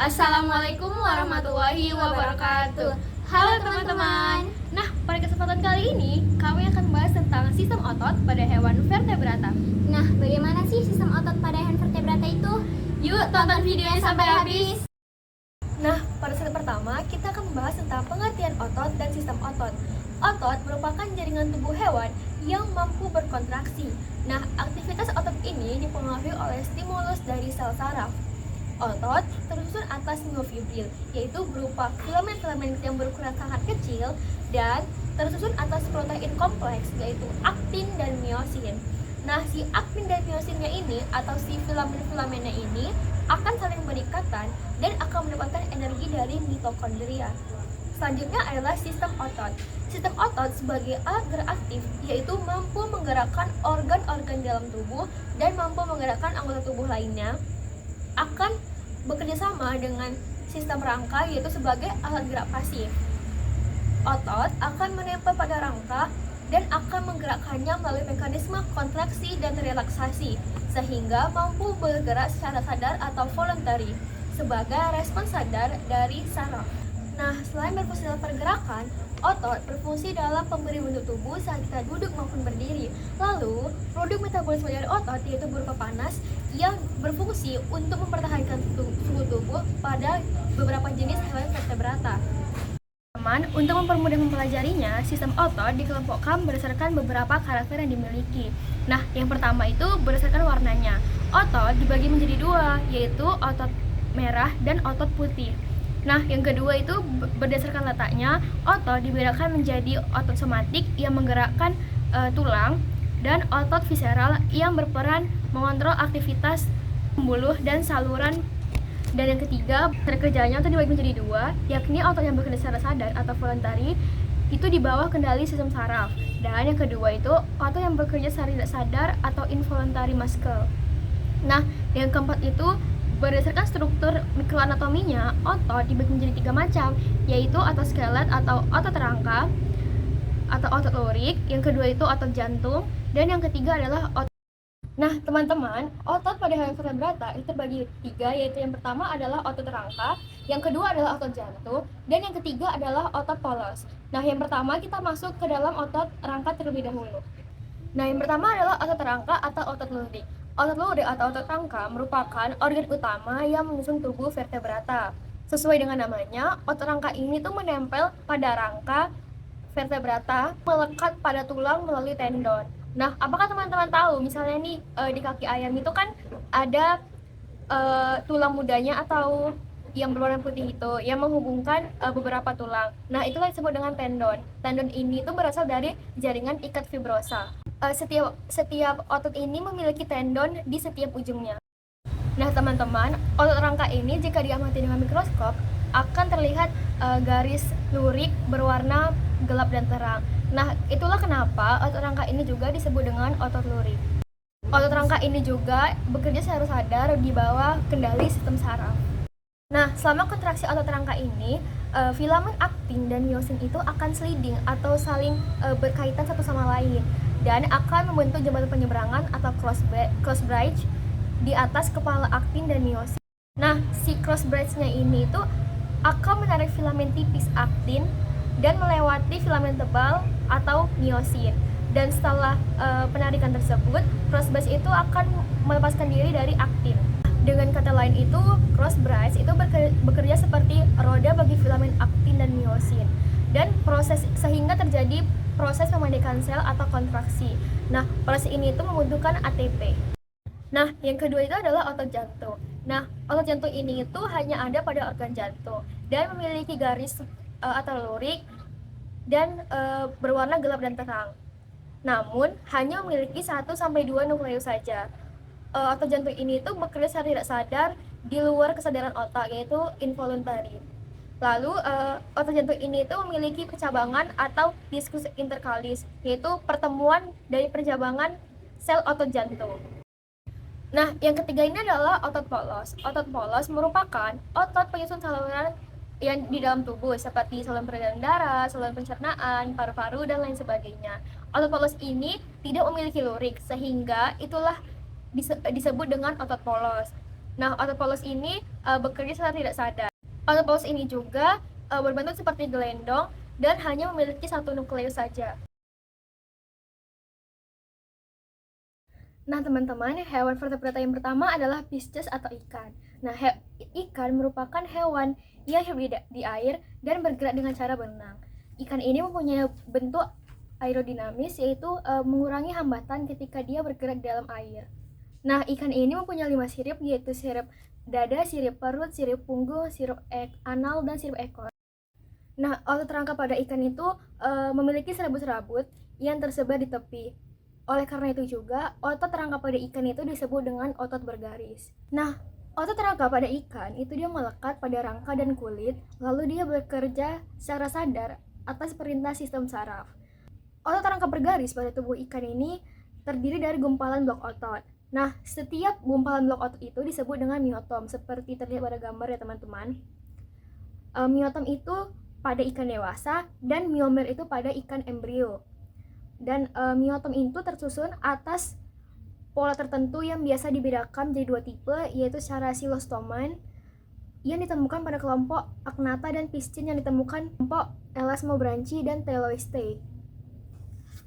Assalamualaikum warahmatullahi wabarakatuh. Halo teman-teman. Nah, pada kesempatan kali ini kami akan membahas tentang sistem otot pada hewan vertebrata. Nah, bagaimana sih sistem otot pada hewan vertebrata itu? Yuk tonton videonya sampai habis. Nah, pada slide pertama kita akan membahas tentang pengertian otot dan sistem otot. Otot merupakan jaringan tubuh hewan yang mampu berkontraksi. Nah, aktivitas otot ini dipengaruhi oleh stimulus dari sel saraf. Otot tersusun atas miofibril, yaitu berupa filamen-filamen yang berukuran sangat kecil, dan tersusun atas protein kompleks, yaitu aktin dan miosin. Nah, si aktin dan miosinnya ini, atau si filamen-filamennya ini, akan saling berikatan dan akan mendapatkan energi dari mitokondria. Selanjutnya adalah sistem otot. Sistem otot sebagai alat gerak aktif, yaitu mampu menggerakkan organ-organ dalam tubuh dan mampu menggerakkan anggota tubuh lainnya, akan bekerja sama dengan sistem rangka, yaitu sebagai alat gerak pasif. Otot akan menempel pada rangka dan akan menggerakkannya melalui mekanisme kontraksi dan relaksasi, sehingga mampu bergerak secara sadar atau voluntary sebagai respons sadar dari saraf. Nah, selain berfungsi dalam pergerakan, otot berfungsi dalam pemberi bentuk tubuh saat kita duduk maupun berdiri. Lalu, produk metabolisme dari otot yaitu berupa panas yang berfungsi untuk mempertahankan suhu tubuh pada beberapa jenis hewan vertebrata. Untuk mempermudah mempelajarinya, sistem otot dikelompokkan berdasarkan beberapa karakter yang dimiliki. Nah, yang pertama itu berdasarkan warnanya. Otot dibagi menjadi dua, yaitu otot merah dan otot putih. Nah, yang kedua itu berdasarkan letaknya. Otot dibedakan menjadi otot somatik yang menggerakkan tulang, dan otot visceral yang berperan mengontrol aktivitas pembuluh dan saluran. Dan yang ketiga, cara kerjanya itu dibagi menjadi dua, yakni otot yang bekerja secara sadar atau voluntary, itu di bawah kendali sistem saraf. Dan yang kedua itu otot yang bekerja secara tidak sadar atau involuntary muscle. Nah, yang keempat itu berdasarkan struktur mikroanatominya, otot dibagi menjadi tiga macam, yaitu otot skelet atau otot rangka, atau otot lurik, yang kedua itu otot jantung, dan yang ketiga adalah otot. Nah, teman-teman, otot pada hewan vertebrata itu terbagi tiga, yaitu yang pertama adalah otot rangka, yang kedua adalah otot jantung, dan yang ketiga adalah otot polos. Nah, yang pertama kita masuk ke dalam otot rangka terlebih dahulu. Nah, yang pertama adalah otot rangka atau otot lurik. Otot lurik atau otot rangka merupakan organ utama yang menyusun tubuh vertebrata. Sesuai dengan namanya, otot rangka ini tuh menempel pada rangka vertebrata, melekat pada tulang melalui tendon. Nah, apakah teman-teman tahu misalnya nih di kaki ayam itu kan ada tulang mudanya atau yang berwarna putih itu yang menghubungkan beberapa tulang. Nah, itulah disebut dengan tendon. Tendon ini tuh berasal dari jaringan ikat fibrosa. Setiap otot ini memiliki tendon di setiap ujungnya. Nah, teman-teman, otot rangka ini jika diamati dengan mikroskop akan terlihat garis lurik berwarna gelap dan terang. Nah, itulah kenapa otot rangka ini juga disebut dengan otot lurik. Otot rangka ini juga bekerja secara sadar di bawah kendali sistem saraf. Nah, selama kontraksi otot rangka ini, filamen aktin dan miosin itu akan sliding atau saling berkaitan satu sama lain dan akan membentuk jembatan penyeberangan atau cross bridge di atas kepala aktin dan miosin. Nah, si cross bridge-nya ini tuh akan menarik filamen tipis aktin dan melewati filamen tebal atau miosin. Dan setelah penarikan tersebut, cross bridge itu akan melepaskan diri dari aktin. Dengan kata lain itu, cross bridge itu bekerja seperti roda bagi filamen aktin dan miosin. Dan sehingga terjadi proses pemandikan sel atau kontraksi. Nah, proses ini itu membutuhkan ATP. Nah, yang kedua itu adalah otot jantung. Nah, otot jantung ini itu hanya ada pada organ jantung dan memiliki garis atau lurik dan berwarna gelap dan terang. Namun, hanya memiliki 1-2 nukleus saja. Otot jantung ini itu bekerja secara tidak sadar di luar kesadaran otak, yaitu involuntary. Lalu, otot jantung ini itu memiliki percabangan atau diskus interkalis, yaitu pertemuan dari percabangan sel otot jantung. Nah, yang ketiga ini adalah otot polos. Otot polos merupakan otot penyusun saluran yang di dalam tubuh seperti saluran peredaran darah, saluran pencernaan, paru-paru, dan lain sebagainya. Otot polos ini tidak memiliki lurik, sehingga itulah disebut dengan otot polos. Nah, otot polos ini bekerja secara tidak sadar. Otot polos ini juga berbentuk seperti gelendong dan hanya memiliki satu nukleus saja. Nah, teman-teman, hewan vertebrata yang pertama adalah Pisces atau ikan. Nah, ikan merupakan hewan yang hidup di air dan bergerak dengan cara berenang. Ikan ini mempunyai bentuk aerodinamis, yaitu mengurangi hambatan ketika dia bergerak di dalam air. Nah, ikan ini mempunyai 5 sirip, yaitu sirip dada, sirip perut, sirip punggung, sirip anal, dan sirip ekor. Nah, otot rangka pada ikan itu memiliki serabut-serabut yang tersebar di tepi. Oleh karena itu juga, otot rangka pada ikan itu disebut dengan otot bergaris. Nah, otot rangka pada ikan itu dia melekat pada rangka dan kulit, lalu dia bekerja secara sadar atas perintah sistem saraf. Otot rangka bergaris pada tubuh ikan ini terdiri dari gumpalan blok otot. Nah, setiap gumpalan blok otot itu disebut dengan miotom, seperti terlihat pada gambar ya teman-teman. Miotom itu pada ikan dewasa dan miomer itu pada ikan embrio. Dan miotom itu tersusun atas pola tertentu yang biasa dibedakan menjadi 2 tipe, yaitu Characilostoman yang ditemukan pada kelompok Agnatha dan Piscin yang ditemukan kelompok Elasmobranchi dan Teleosteae.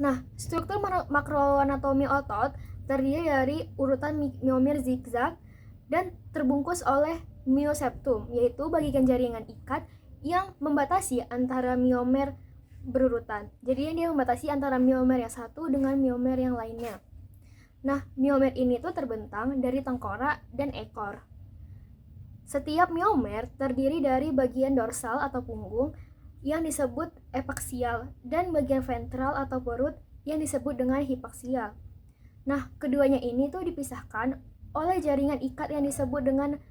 Nah, struktur makroanatomi otot terdiri dari urutan miomer zigzag dan terbungkus oleh mioseptum, yaitu bagian jaringan ikat yang membatasi antara miomer berurutan. Jadi dia membatasi antara miomer yang satu dengan miomer yang lainnya. Nah, miomer ini tuh terbentang dari tengkorak dan ekor. Setiap miomer terdiri dari bagian dorsal atau punggung yang disebut epaksial dan bagian ventral atau perut yang disebut dengan hipaksial. Nah, keduanya ini tuh dipisahkan oleh jaringan ikat yang disebut dengan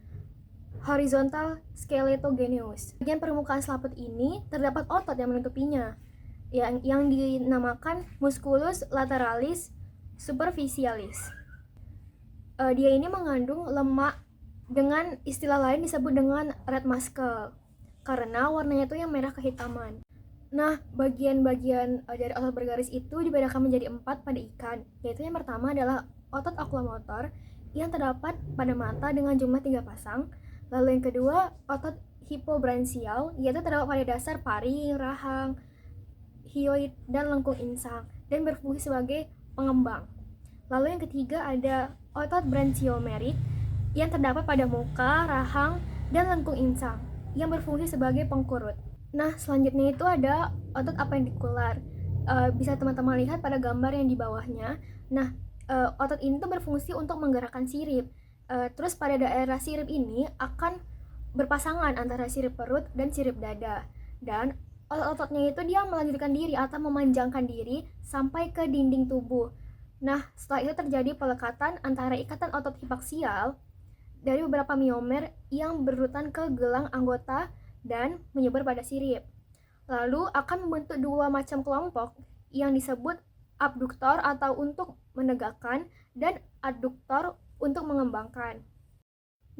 horizontal skeletogeneus. Bagian permukaan selaput ini terdapat otot yang menutupinya, yang dinamakan musculus lateralis superficialis. Dia ini mengandung lemak dengan istilah lain disebut dengan red muscle karena warnanya itu yang merah kehitaman. Nah, bagian-bagian dari otot bergaris itu dibedakan menjadi 4 pada ikan, yaitu yang pertama adalah otot okulomotor yang terdapat pada mata dengan jumlah 3 pasang. Lalu yang kedua, otot hipobranchial, yaitu terdapat pada dasar paring, rahang, hyoid, dan lengkung insang, dan berfungsi sebagai pengembang. Lalu yang ketiga ada otot branchiomerik yang terdapat pada muka, rahang, dan lengkung insang, yang berfungsi sebagai pengkurut. Nah, selanjutnya itu ada otot apendikular. Bisa teman-teman lihat pada gambar yang di bawahnya. Nah, otot ini tuh berfungsi untuk menggerakkan sirip. Terus pada daerah sirip ini akan berpasangan antara sirip perut dan sirip dada. Dan otot-ototnya itu dia melanjutkan diri atau memanjangkan diri sampai ke dinding tubuh. Nah, setelah itu terjadi pelekatan antara ikatan otot hipaksial dari beberapa miomer yang berurutan ke gelang anggota dan menyebar pada sirip. Lalu akan membentuk 2 macam kelompok yang disebut abduktor atau untuk menegakkan dan adduktor untuk mengembangkan.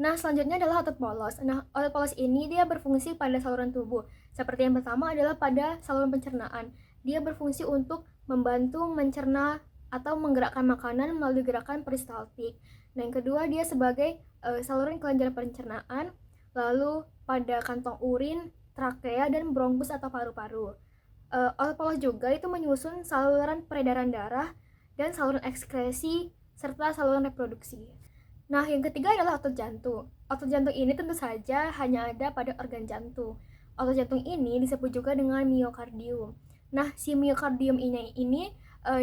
Nah, selanjutnya adalah otot polos. Nah, otot polos ini dia berfungsi pada saluran tubuh. Seperti yang pertama adalah pada saluran pencernaan. Dia berfungsi untuk membantu mencerna atau menggerakkan makanan melalui gerakan peristaltik. Nah, yang kedua dia sebagai saluran kelenjar pencernaan, lalu pada kantong urin, trakea, dan bronkus atau paru-paru. Otot polos juga itu menyusun saluran peredaran darah dan saluran ekskresi serta saluran reproduksi. Nah, yang ketiga adalah otot jantung. Otot jantung ini tentu saja hanya ada pada organ jantung. Otot jantung ini disebut juga dengan miokardium. Nah, si miokardium ini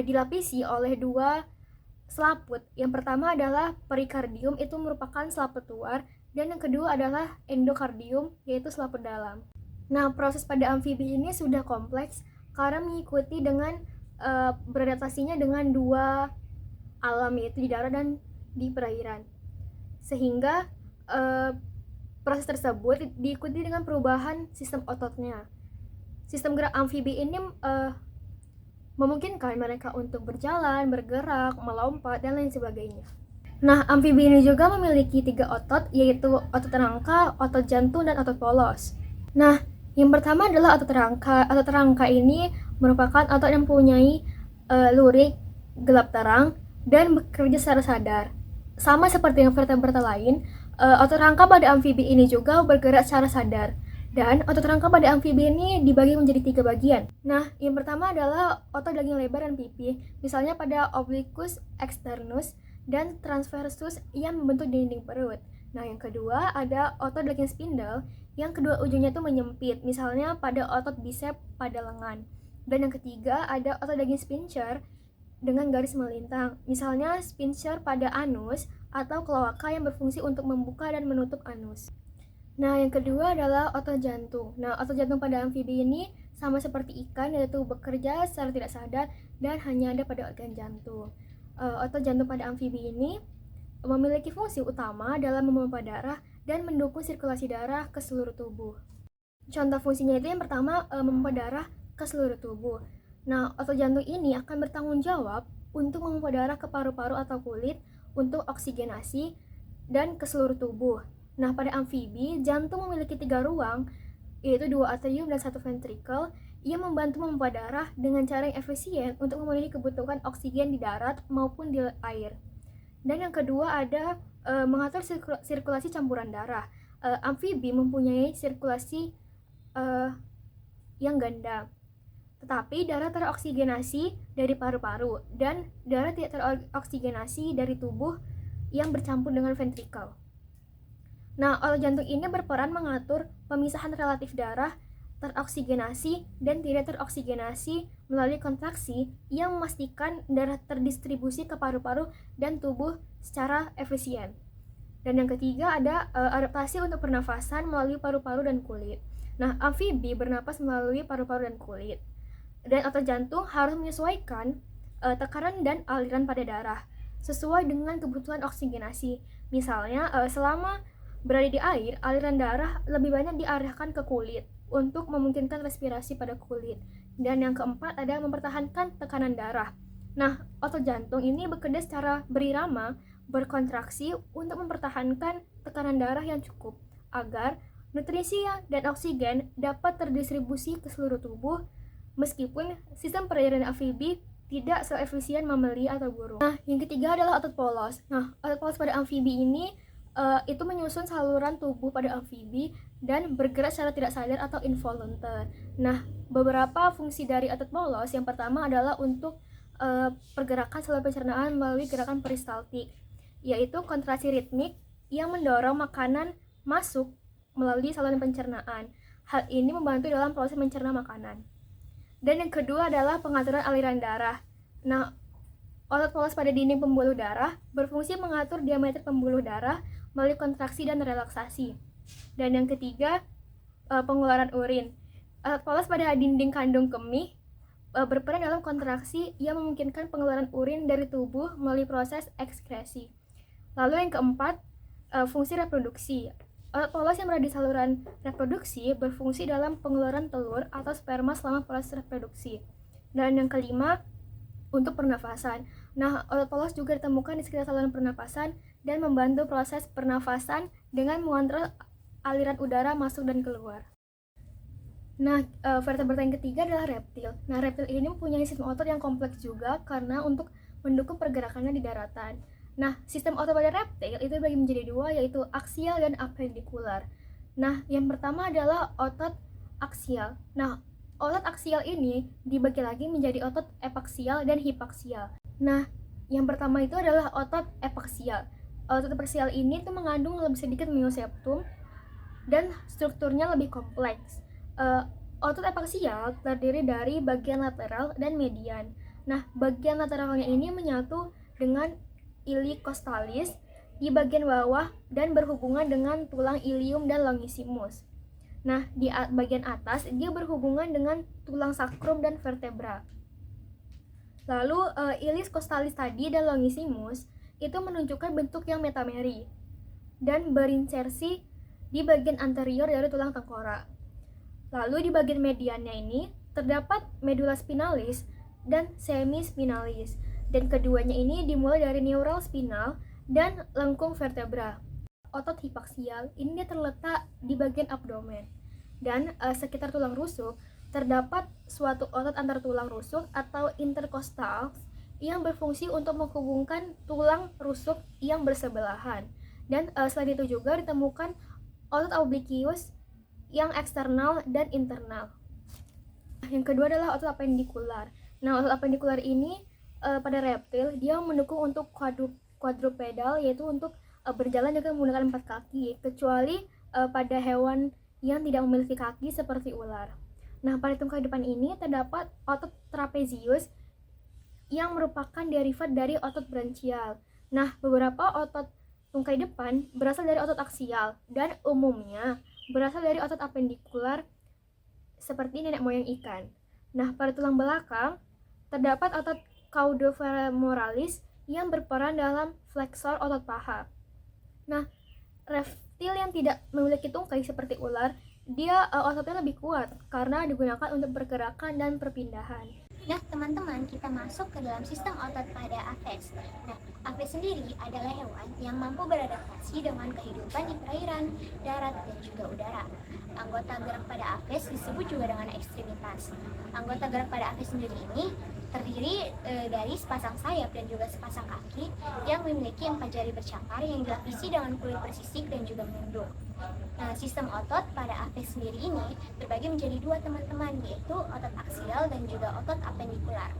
dilapisi oleh 2 selaput. Yang pertama adalah perikardium, itu merupakan selaput luar, dan yang kedua adalah endokardium, yaitu selaput dalam. Nah, proses pada amfibi ini sudah kompleks karena mengikuti dengan beradaptasinya dengan 2 alam, yaitu di darat dan di perairan. Sehingga proses tersebut diikuti dengan perubahan sistem ototnya. Sistem gerak amfibi ini memungkinkan mereka untuk berjalan, bergerak, melompat, dan lain sebagainya. Nah, amfibi ini juga memiliki 3 otot, yaitu otot rangka, otot jantung, dan otot polos. Nah, yang pertama adalah otot rangka. Otot rangka ini merupakan otot yang mempunyai lurik, gelap terang, dan bekerja secara sadar. Sama seperti yang vertebrata lain, Otot rangka pada amfibi ini juga bergerak secara sadar. Dan otot rangka pada amfibi ini dibagi menjadi 3 bagian. Nah, yang pertama adalah otot daging lebar dan pipi, misalnya pada obliquus externus dan transversus yang membentuk dinding perut. Nah, yang kedua ada otot daging spindle yang kedua ujungnya itu menyempit, misalnya pada otot bisep pada lengan. Dan yang ketiga ada otot daging sphincter dengan garis melintang, misalnya sphincter pada anus atau kloaka yang berfungsi untuk membuka dan menutup anus. Nah, yang kedua adalah otot jantung. Nah, otot jantung pada amfibi ini sama seperti ikan, yaitu bekerja secara tidak sadar dan hanya ada pada organ jantung. Otot jantung pada amfibi ini memiliki fungsi utama dalam memompa darah dan mendukung sirkulasi darah ke seluruh tubuh. Contoh fungsinya itu yang pertama, memompa darah ke seluruh tubuh. Nah, otot jantung ini akan bertanggung jawab untuk memompa darah ke paru-paru atau kulit untuk oksigenasi dan ke seluruh tubuh. Nah, pada amfibi, jantung memiliki 3 ruang, yaitu 2 atrium dan 1 ventricle, yang membantu memompa darah dengan cara yang efisien untuk memenuhi kebutuhan oksigen di darat maupun di air. Dan yang kedua ada mengatur sirkulasi campuran darah. Amfibi mempunyai sirkulasi yang ganda, tetapi darah teroksigenasi dari paru-paru dan darah tidak teroksigenasi dari tubuh yang bercampur dengan ventrikel. Nah, otot jantung ini berperan mengatur pemisahan relatif darah teroksigenasi dan tidak teroksigenasi melalui kontraksi yang memastikan darah terdistribusi ke paru-paru dan tubuh secara efisien. Dan yang ketiga ada adaptasi untuk pernafasan melalui paru-paru dan kulit. Nah, amfibi bernapas melalui paru-paru dan kulit. Dan otot jantung harus menyesuaikan tekanan dan aliran pada darah sesuai dengan kebutuhan oksigenasi. Misalnya, selama berada di air, aliran darah lebih banyak diarahkan ke kulit untuk memungkinkan respirasi pada kulit. Dan yang keempat ada mempertahankan tekanan darah. Nah, otot jantung ini bekerja secara berirama, berkontraksi untuk mempertahankan tekanan darah yang cukup agar nutrisi dan oksigen dapat terdistribusi ke seluruh tubuh meskipun sistem peredaran amfibi tidak seefisien mamalia atau burung. Nah, yang ketiga adalah otot polos. Nah, otot polos pada amfibi ini itu menyusun saluran tubuh pada amfibi dan bergerak secara tidak sadar atau involuntar. Nah, beberapa fungsi dari otot polos yang pertama adalah untuk pergerakan saluran pencernaan melalui gerakan peristaltik, yaitu kontraksi ritmik yang mendorong makanan masuk melalui saluran pencernaan. Hal ini membantu dalam proses mencerna makanan. Dan yang kedua adalah pengaturan aliran darah. Nah, otot polos pada dinding pembuluh darah berfungsi mengatur diameter pembuluh darah melalui kontraksi dan relaksasi. Dan yang ketiga, pengeluaran urin. Otot polos pada dinding kandung kemih berperan dalam kontraksi yang memungkinkan pengeluaran urin dari tubuh melalui proses ekskresi. Lalu yang keempat, fungsi reproduksi. Otot polos yang berada di saluran reproduksi berfungsi dalam pengeluaran telur atau sperma selama proses reproduksi. Dan yang kelima, untuk pernafasan. Nah, otot polos juga ditemukan di sekitar saluran pernapasan dan membantu proses pernafasan dengan mengontrol aliran udara masuk dan keluar. Nah, vertebrata yang ketiga adalah reptil. Nah, reptil ini mempunyai sistem otot yang kompleks juga karena untuk mendukung pergerakannya di daratan. Nah, sistem otot pada reptil itu dibagi menjadi 2, yaitu aksial dan apendikular. Nah, yang pertama adalah otot aksial. Nah, otot aksial ini dibagi lagi menjadi otot epaksial dan hipaksial. Nah, yang pertama itu adalah otot epaksial. Otot epaksial ini tuh mengandung lebih sedikit mioseptum dan strukturnya lebih kompleks. Otot epaksial terdiri dari bagian lateral dan median. Nah, bagian lateralnya ini menyatu dengan ili costalis di bagian bawah dan berhubungan dengan tulang ilium dan longissimus. Nah, di bagian atas dia berhubungan dengan tulang sakrum dan vertebra. Lalu ilis costalis tadi dan longissimus itu menunjukkan bentuk yang metameri dan berinsersi di bagian anterior dari tulang tengkorak. Lalu di bagian mediannya ini terdapat medula spinalis dan semispinalis, dan keduanya ini dimulai dari neural spinal dan lengkung vertebra. Otot hipaksial ini terletak di bagian abdomen, dan sekitar tulang rusuk terdapat suatu otot antar tulang rusuk atau interkostal yang berfungsi untuk menghubungkan tulang rusuk yang bersebelahan. Dan selain itu juga ditemukan otot obliquius yang eksternal dan internal. Yang kedua adalah otot apendikular. Nah, otot apendikular ini pada reptil dia mendukung untuk quadrupedal, yaitu untuk berjalan juga menggunakan 4 kaki, kecuali pada hewan yang tidak memiliki kaki seperti ular. Nah, pada tungkai depan ini terdapat otot trapezius yang merupakan derivat dari otot branchial. Nah, beberapa otot tungkai depan berasal dari otot aksial dan umumnya berasal dari otot apendikular seperti nenek moyang ikan. Nah, pada tulang belakang terdapat otot caudofemoralis yang berperan dalam fleksor otot paha. Nah, reptil yang tidak memiliki tungkai seperti ular, dia ototnya lebih kuat karena digunakan untuk pergerakan dan perpindahan. Nah, teman-teman, kita masuk ke dalam sistem otot pada Aves. Nah, Aves sendiri adalah hewan yang mampu beradaptasi dengan kehidupan di perairan, darat, dan juga udara. Anggota gerak pada Aves disebut juga dengan ekstremitas. Anggota gerak pada Aves sendiri ini terdiri dari sepasang sayap dan juga sepasang kaki yang memiliki 4 jari bercakar yang dilapisi dengan kulit bersisik dan juga menunduk. Nah, sistem otot pada Aves sendiri ini terbagi menjadi 2 teman-teman, yaitu otot aksial dan juga otot apendikular.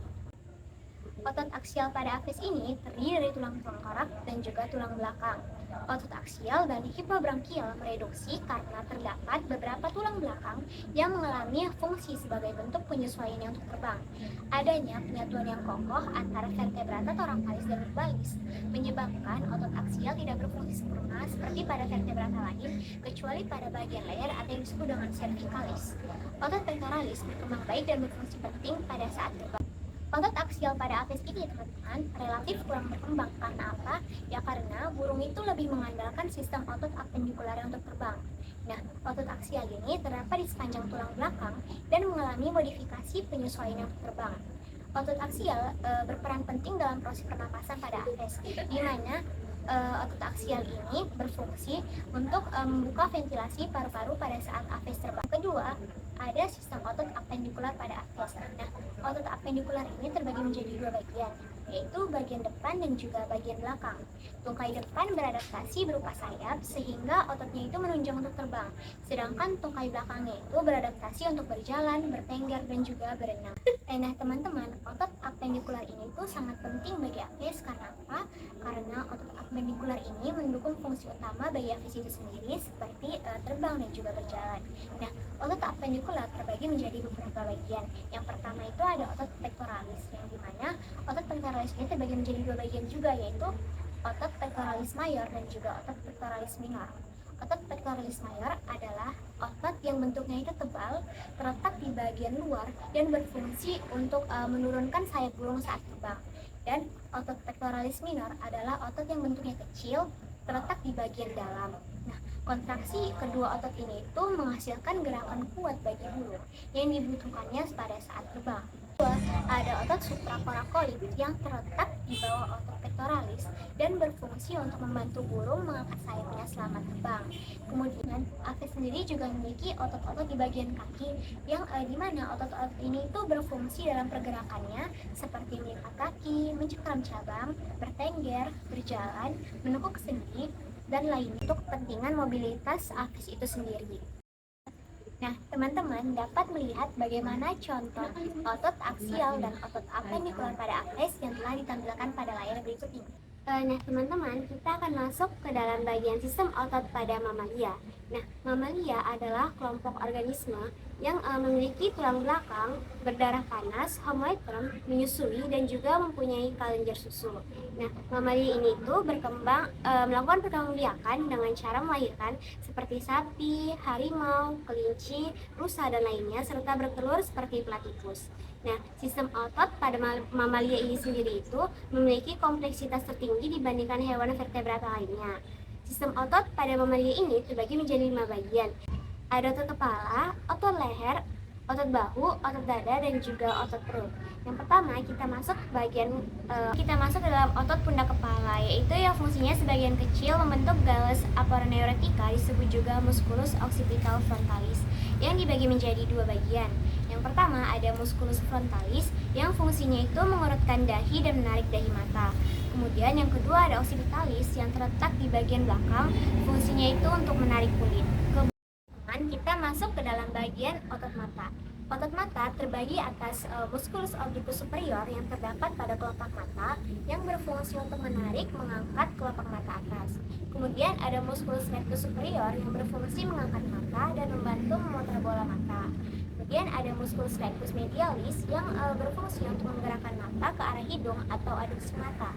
Otot aksial pada Aves ini terdiri dari tulang tengkorak dan juga tulang belakang. Otot aksial dan hipobrankial mereduksi karena terdapat beberapa tulang belakang yang mengalami fungsi sebagai bentuk penyesuaian untuk terbang. Adanya penyatuan yang kokoh antara vertebrata thoracalis dan lumbalis menyebabkan otot aksial tidak berfungsi sempurna seperti pada vertebrata lain, kecuali pada bagian leher atau yang disebut dengan cervicalis. Otot pectoralis berkembang baik dan berfungsi penting pada saat terbang. Otot aksial pada Aves ini, teman-teman, relatif kurang berkembang. Karena apa? Ya karena burung itu lebih mengandalkan sistem otot apendikular untuk terbang. Nah, otot aksial ini terdapat di sepanjang tulang belakang dan mengalami modifikasi penyesuaian untuk terbang. Otot aksial berperan penting dalam proses pernapasan pada Aves, di mana otot aksial ini berfungsi untuk membuka ventilasi paru-paru pada saat Aves terbang. Kedua, ada sistem otot apendikular pada Aves. Nah, otot apendikular ini terbagi menjadi 2 bagian, yaitu bagian depan dan juga bagian belakang. Tungkai depan beradaptasi berupa sayap sehingga ototnya itu menunjang untuk terbang, sedangkan tungkai belakangnya itu beradaptasi untuk berjalan, bertengger, dan juga berenang. Nah, teman-teman, otot apendikular ini tuh sangat penting bagi Aves. Karena apa? Karena otot apendikular ini mendukung fungsi utama bagi Aves itu sendiri, seperti terbang dan juga berjalan. Nah, otot apendikular terbagi menjadi beberapa bagian. Yang pertama itu ada otot pectoralis, yang dimana otot pectoralis ini terbagi menjadi 2 bagian juga, yaitu otot pectoralis mayor dan juga otot pectoralis minor. Otot pectoralis mayor adalah otot yang bentuknya itu tebal, terletak di bagian luar dan berfungsi untuk menurunkan sayap burung saat terbang. Dan otot pectoralis minor adalah otot yang bentuknya kecil, terletak di bagian dalam. Nah, kontraksi kedua otot ini itu menghasilkan gerakan kuat bagi burung yang dibutuhkannya pada saat terbang. Kedua, ada otot supracoracoid yang terletak di bawah otot pectoralis dan berfungsi untuk membantu burung mengangkat sayapnya selama terbang. Kemudian, Aves sendiri juga memiliki otot-otot di bagian kaki yang dimana otot-otot ini itu berfungsi dalam pergerakannya seperti mengikat kaki, mencengkram cabang, bertengger, berjalan, menekuk sendi, dan lain untuk kepentingan mobilitas Aves itu sendiri. Nah, teman-teman dapat melihat bagaimana contoh otot aksial dan otot apendikular pada Aves yang telah ditampilkan pada layar berikut ini. Nah, teman-teman, kita akan masuk ke dalam bagian sistem otot pada mamalia. Nah, mamalia adalah kelompok organisme yang memiliki tulang belakang, berdarah panas, homoiton, menyusui, dan juga mempunyai kelenjar susu. Nah, mamalia ini tuh berkembang, melakukan perkembangbiakan dengan cara melahirkan seperti sapi, harimau, kelinci, rusa, dan lainnya, serta bertelur seperti platypus. Nah, sistem otot pada mamalia ini sendiri itu memiliki kompleksitas tertinggi dibandingkan hewan vertebrata lainnya. Sistem otot pada mamalia ini terbagi menjadi 5 bagian. Ada otot kepala, otot leher, otot bahu, otot dada, dan juga otot perut. Yang pertama, kita masuk ke dalam otot pundak kepala, yaitu yang fungsinya sebagian kecil membentuk galus aponeurotica, disebut juga musculus occipital frontalis, yang dibagi menjadi 2 bagian. Yang pertama ada musculus frontalis yang fungsinya itu mengurutkan dahi dan menarik dahi mata. Kemudian yang kedua ada occipitalis yang terletak di bagian belakang, fungsinya itu untuk menarik kulit. Kemudian kita masuk ke dalam bagian otot mata. Otot mata terbagi atas musculus obliquus superior yang terdapat pada kelopak mata yang berfungsi untuk menarik mengangkat kelopak mata atas. Kemudian ada musculus rectus superior yang berfungsi mengangkat mata dan membantu memutar bola mata. Kemudian ada musculus rectus medialis yang berfungsi untuk menggerakkan mata ke arah hidung atau aduksi mata.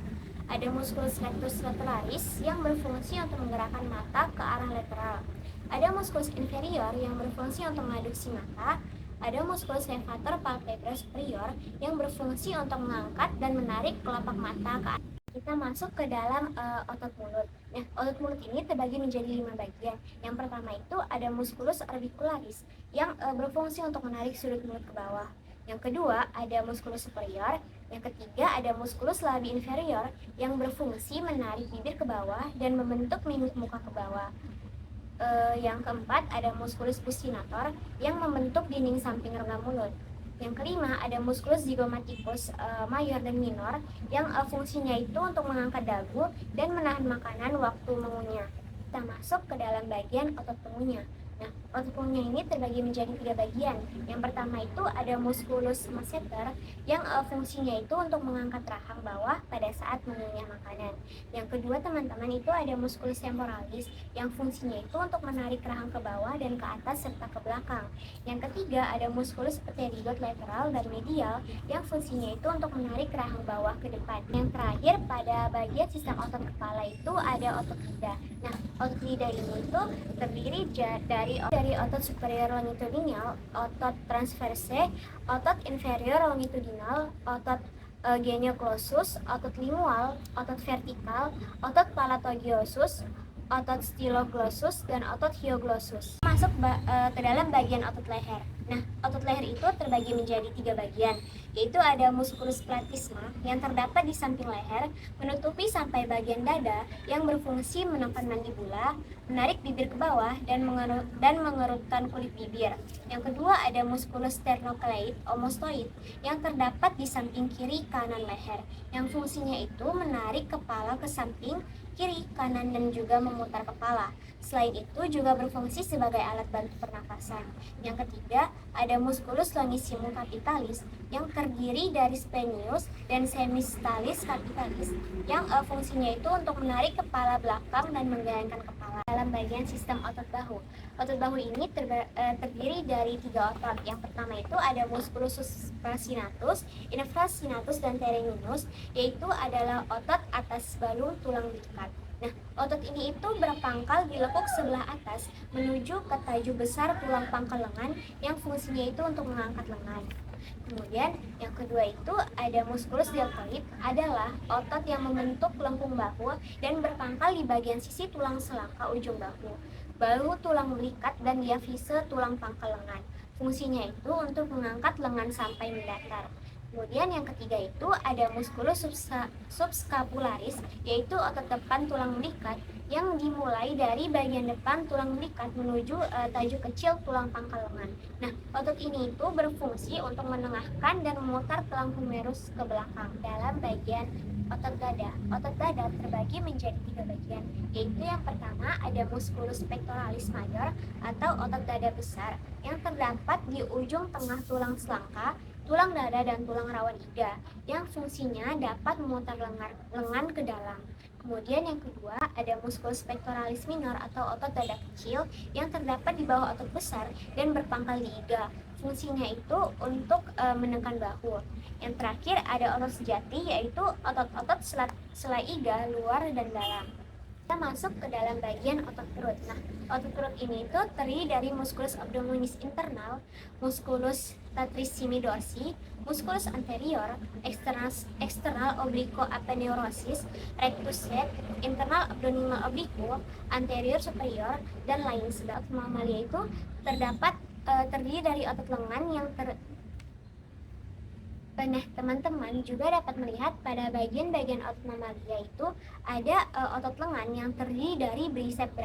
Ada musculus rectus lateralis yang berfungsi untuk menggerakkan mata ke arah lateral. Ada musculus inferior yang berfungsi untuk mengaduksi mata. Ada musculus levator palpebral superior yang berfungsi untuk mengangkat dan menarik kelopak mata ke atas. Kita masuk ke dalam otot mulut. Nah, otot mulut ini terbagi menjadi 5 bagian. Yang pertama itu ada musculus orbicularis yang berfungsi untuk menarik sudut mulut ke bawah. Yang kedua ada musculus superior. Yang ketiga ada musculus labii inferior yang berfungsi menarik bibir ke bawah dan membentuk mimik muka ke bawah. Yang keempat ada musculus buccinator yang membentuk dinding samping rongga mulut. Yang kelima ada musculus zygomaticus mayor dan minor yang fungsinya itu untuk mengangkat dagu dan menahan makanan waktu mengunyah. Kita masuk ke dalam bagian otot pengunyah. Nah, otot pengunyah ini terbagi menjadi 3 bagian. Yang pertama itu ada musculus masseter yang fungsinya itu untuk mengangkat rahang bawah pada saat mengunyah makanan. Yang kedua teman-teman itu ada musculus temporalis yang fungsinya itu untuk menarik rahang ke bawah dan ke atas serta ke belakang. Yang ketiga ada musculus pterygoid lateral dan medial yang fungsinya itu untuk menarik rahang bawah ke depan. Yang terakhir pada bagian sistem otot kepala itu ada otot lidah. Nah, otot lidah ini itu terdiri dari otot superior longitudinal, otot transverse, otot inferior longitudinal, otot genioglossus, otot lingual, otot vertikal, otot palatogiosus, otot styloglossus, dan otot hyoglossus. Masuk ke dalam bagian otot leher. Nah, otot leher itu terbagi menjadi 3 bagian, yaitu ada musculus platysma yang terdapat di samping leher, menutupi sampai bagian dada yang berfungsi menekan mandibula, menarik bibir ke bawah, dan mengerutkan kulit bibir. Yang kedua ada musculus sternocleidomastoid omostoid yang terdapat di samping kiri kanan leher, yang fungsinya itu menarik kepala ke samping kiri, kanan, dan juga memutar kepala. Selain itu juga berfungsi sebagai alat bantu pernapasan. Yang ketiga, ada musculus longissimum capitalis yang terdiri dari splenius dan semistalis capitalis yang fungsinya itu untuk menarik kepala belakang dan menggoyangkan kepala. Dalam bagian sistem otot bahu. Otot bahu ini terdiri dari 3 otot. Yang pertama itu ada musculus supracinatus, infracinatus, dan tereminus, yaitu adalah otot atas balung tulang belikat. Nah, otot ini itu berpangkal di lekuk sebelah atas menuju ke tajuk besar tulang pangkal lengan yang fungsinya itu untuk mengangkat lengan. Kemudian yang kedua itu ada musculus deltoid, adalah otot yang membentuk lengkung bahu dan berpangkal di bagian sisi tulang selangka ujung bahu, bahu tulang belikat, dan diafise tulang pangkal lengan. Fungsinya itu untuk mengangkat lengan sampai mendatar. Kemudian yang ketiga itu ada musculus subscapularis, yaitu otot depan tulang belikat yang dimulai dari bagian depan tulang belikat menuju tajuk kecil tulang pangkal lengan. Nah, otot ini itu berfungsi untuk menengahkan dan memutar tulang humerus ke belakang. Dalam bagian otot dada. Otot dada terbagi menjadi 3 bagian, yaitu yang pertama ada musculus pectoralis major atau otot dada besar yang terdapat di ujung tengah tulang selangka, tulang dada, dan tulang rawan iga yang fungsinya dapat memutar lengan ke dalam. Kemudian yang kedua ada musculus pectoralis minor atau otot dada kecil yang terdapat di bawah otot besar dan berpangkal di iga. Fungsinya itu untuk menekan bahu. Yang terakhir ada otot sejati, yaitu otot-otot selai iga luar dan dalam. Kita masuk ke dalam bagian otot perut. Nah, otot perut ini itu terdiri dari musculus abdominis internal, musculus patricini dorsi, musculus anterior, external oblique aponeurosis, rectus sed, internal abdominal oblique, anterior superior, dan lain. Sebab mamalia itu terdiri dari otot lengan yang Nah, teman-teman juga dapat melihat pada bagian-bagian otot mamalia itu ada otot lengan yang terdiri dari bicep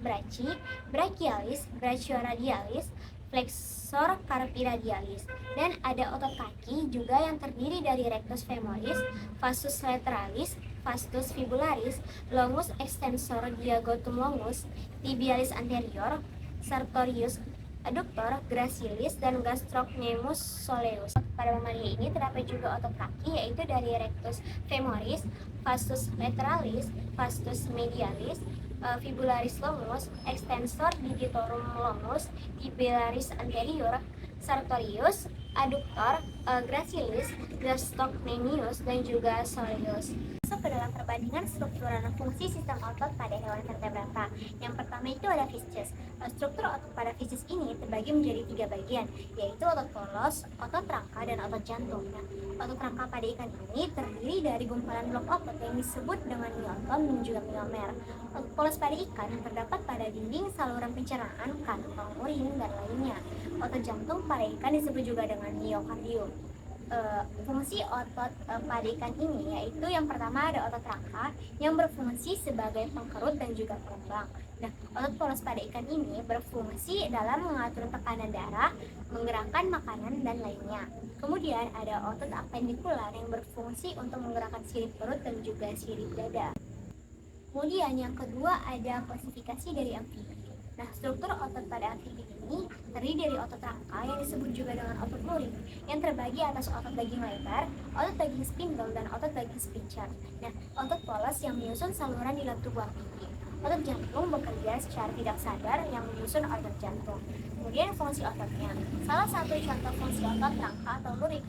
brachii, brachialis, brachioradialis, flexor carpi radialis. Dan ada otot kaki juga yang terdiri dari rectus femoris, vastus lateralis, vastus fibularis, longus extensor diagotum longus, tibialis anterior, sartorius adductor, gracilis, dan gastrocnemius soleus. Pada mamalia ini terdapat juga otot kaki, yaitu dari rectus femoris, vastus lateralis, vastus medialis, fibularis longus, extensor digitorum longus, tibialis anterior, sartorius adductor, gracilis, gastrocnemius, dan juga soleus. Masuk ke dalam perbandingan struktur dan fungsi sistem otot pada hewan vertebrata. Yang pertama itu ada fiscus. Struktur otot pada fiscus ini terbagi menjadi 3 bagian, yaitu otot polos, otot rangka, dan otot jantung. Nah, otot rangka pada ikan ini terdiri dari gumpalan blok otot yang disebut dengan myotom dan juga myomer. Otot polos pada ikan terdapat pada dinding saluran pencernaan, kantong, urin, dan lainnya. Otot jantung pada ikan disebut juga dengan myokardium. Fungsi otot pada ikan ini yaitu yang pertama ada otot rangka yang berfungsi sebagai pengkerut dan juga pengembang. Nah, otot polos pada ikan ini berfungsi dalam mengatur tekanan darah, menggerakkan makanan, dan lainnya. Kemudian ada otot apendikular yang berfungsi untuk menggerakkan sirip perut dan juga sirip dada. Kemudian yang kedua ada klasifikasi dari amfibi. Nah, struktur otot pada amfibi ini terdiri dari otot rangka yang disebut juga dengan otot luring yang terbagi atas otot daging lebar, otot daging spindle, dan otot daging sphincter. Nah, otot polos yang menyusun saluran di dalam tubuh amfibi. Otot jantung bekerja secara tidak sadar yang menyusun organ jantung. Kemudian fungsi ototnya. Salah satu contoh fungsi otot rangka atau luring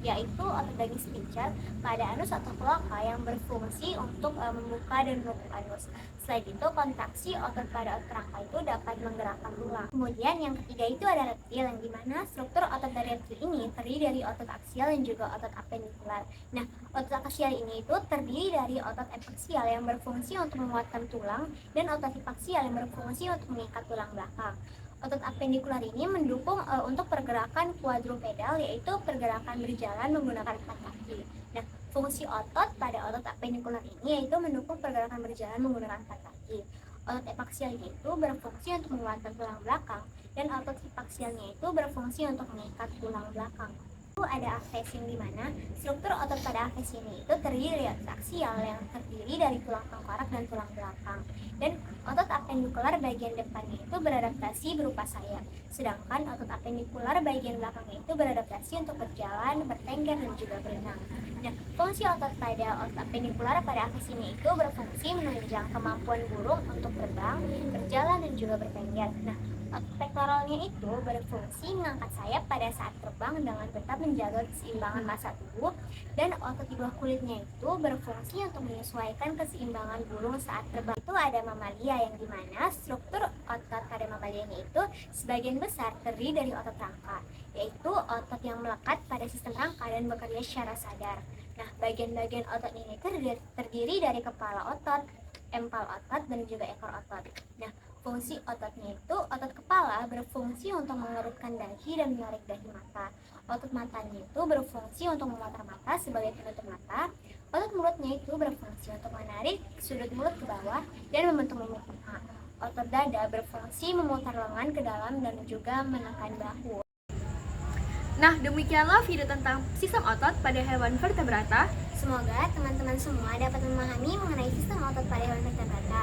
yaitu otot daging sphincter pada anus atau kloaka yang berfungsi untuk membuka dan menutup anus. Selain itu, kontraksi otot pada otot rangka itu dapat menggerakkan tulang. Kemudian yang ketiga itu ada reptil, yang dimana struktur otot dari reptil ini terdiri dari otot aksial dan juga otot apendikular. Nah, otot aksial ini itu terdiri dari otot epaksial yang berfungsi untuk menguatkan tulang dan otot hipaksial yang berfungsi untuk mengikat tulang belakang. Otot apendikular ini mendukung untuk pergerakan quadrupedal, yaitu pergerakan berjalan menggunakan 4 kaki. Nah, fungsi otot pada otot apendikular ini yaitu mendukung pergerakan berjalan menggunakan 4 kaki. Otot epaksial itu berfungsi untuk menguatkan tulang belakang, dan otot hipaksialnya itu berfungsi untuk mengikat tulang belakang. Ada aves, yang dimana struktur otot pada aves ini itu terdiri dari otot aksial yang terdiri dari tulang tengkorak dan tulang belakang, dan otot apendikular bagian depannya itu beradaptasi berupa sayap, sedangkan otot apendikular bagian belakangnya itu beradaptasi untuk berjalan, bertengger, dan juga berenang. Nah, fungsi otot pada otot apendikular pada aves ini itu berfungsi menunjang kemampuan burung untuk terbang, berjalan, dan juga bertengger. Nah, otot pektoralnya itu berfungsi mengangkat sayap pada saat terbang dengan tetap menjaga keseimbangan massa tubuh, dan otot di bawah kulitnya itu berfungsi untuk menyesuaikan keseimbangan burung saat terbang. Itu ada mamalia, yang dimana struktur otot pada mamalianya itu sebagian besar terdiri dari otot rangka, yaitu otot yang melekat pada sistem rangka dan bekerja secara sadar. Nah, bagian-bagian otot ini terdiri dari kepala otot, empal otot, dan juga ekor otot. Nah, fungsi ototnya itu, otot kepala berfungsi untuk mengerutkan dahi dan menarik dahi mata. Otot matanya itu berfungsi untuk memutar mata sebagai penutup mata. Otot mulutnya itu berfungsi untuk menarik sudut mulut ke bawah dan membentuk mimik tengah. Otot dada berfungsi memutar lengan ke dalam dan juga menekan bahu. Nah, demikianlah video tentang sistem otot pada hewan vertebrata. Semoga teman-teman semua dapat memahami mengenai sistem otot pada hewan vertebrata.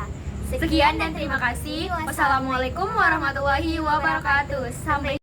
Sekian dan terima kasih. Wassalamualaikum warahmatullahi wabarakatuh. Sampai